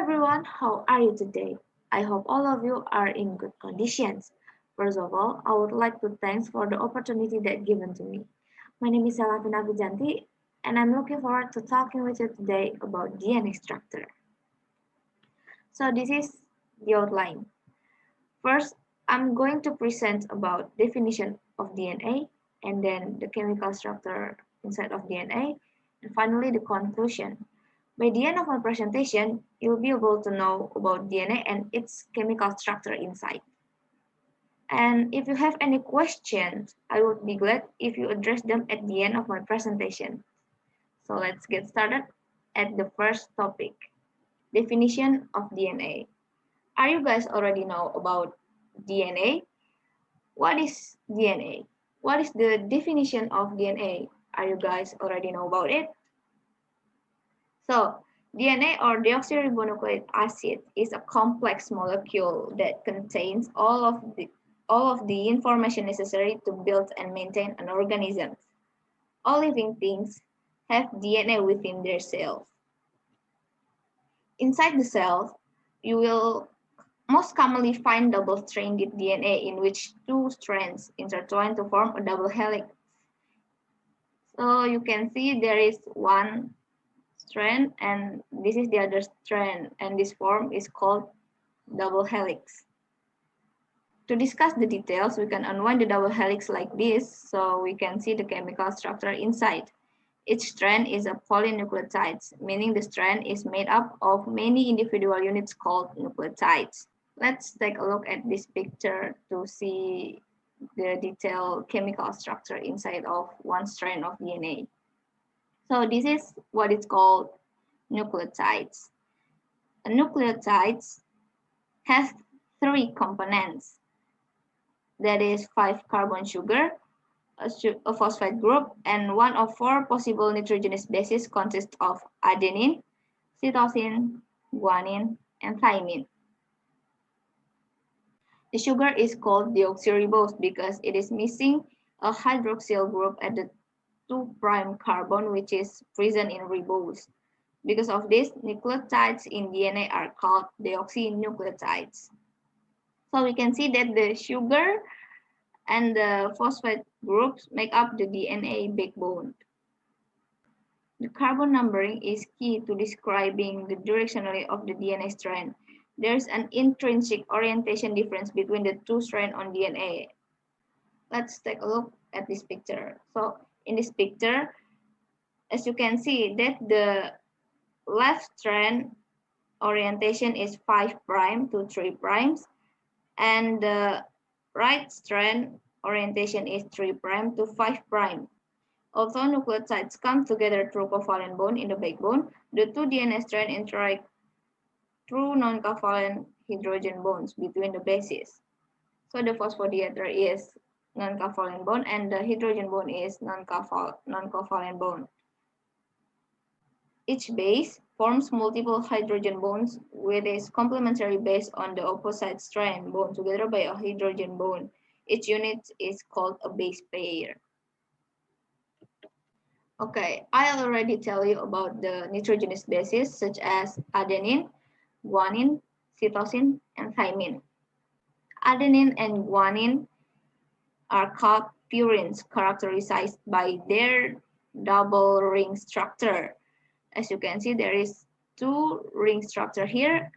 everyone, how are you today? I hope all of you are in good conditions. First of all, I would like to thanks for the opportunity that given to me. My name is Shelavina Hafidzanty, and I'm looking forward to talking with you today about DNA structure. So this is the outline. First, I'm going to present about definition of DNA, and then the chemical structure inside of DNA, and finally the conclusion. By the end of my presentation, you'll be able to know about DNA and its chemical structure inside. And if you have any questions, I would be glad if you address them at the end of my presentation. So let's get started at the first topic, definition of DNA. Are you guys already know about DNA? What is DNA? What is the definition of DNA? Are you guys already know about it? So, DNA or deoxyribonucleic acid is a complex molecule that contains all of the information necessary to build and maintain an organism. All living things have DNA within their cells. Inside the cells, you will most commonly find double-stranded DNA in which two strands intertwine to form a double helix. So you can see there is one strand and this is the other strand, and this form is called double helix. To discuss the details, we can unwind the double helix like this so we can see the chemical structure inside. Each strand is a polynucleotide, meaning the strand is made up of many individual units called nucleotides. Let's take a look at this picture to see the detailed chemical structure inside of one strand of DNA. So this is what is called nucleotides. A nucleotides has three components. That is 5-carbon sugar, a phosphate group, and one of four possible nitrogenous bases consists of adenine, cytosine, guanine, and thymine. The sugar is called deoxyribose because it is missing a hydroxyl group at the 2' carbon, which is present in ribose. Because of this, nucleotides in DNA are called deoxynucleotides. So we can see that the sugar and the phosphate groups make up the DNA backbone. The carbon numbering is key to describing the directionality of the DNA strand. There's an intrinsic orientation difference between the two strands on DNA. Let's take a look at this picture. So in this picture, as you can see that the left strand orientation is 5' to 3', and the right strand orientation is 3' to 5'. Although nucleotides come together through covalent bond in the backbone, the two DNA strands interact through non-covalent hydrogen bonds between the bases. So the phosphodiester is non-covalent bond and the hydrogen bond is non-covalent bond. Each base forms multiple hydrogen bonds with its complementary base on the opposite strand bound together by a hydrogen bond. Each unit is called a base pair. Okay, I already tell you about the nitrogenous bases such as adenine, guanine, cytosine, and thymine. Adenine and guanine are called purines, characterized by their double ring structure. As you can see, there is two ring structure here.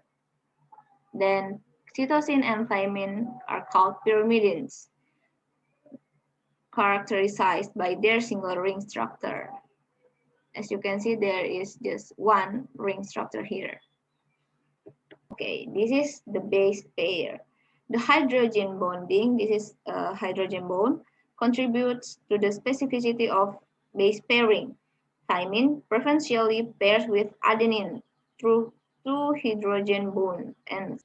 Then cytosine and thymine are called pyrimidines, characterized by their single ring structure. As you can see, there is just one ring structure here. Okay, this is the base pair. The hydrogen bonding, this is a hydrogen bond, contributes to the specificity of base pairing. Thymine preferentially pairs with adenine through two hydrogen bonds, and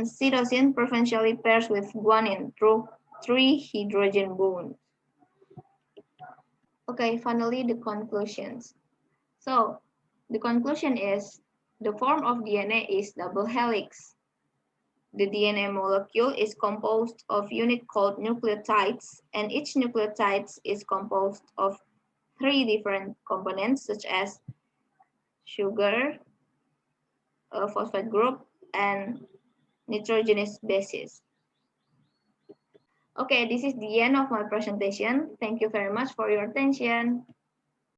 cytosine preferentially pairs with guanine through 3 hydrogen bonds. Okay, finally the conclusions. So the conclusion is the form of DNA is double helix. The DNA molecule is composed of units called nucleotides, and each nucleotide is composed of 3 different components such as sugar, phosphate group and nitrogenous bases. Okay, this is the end of my presentation. Thank you very much for your attention.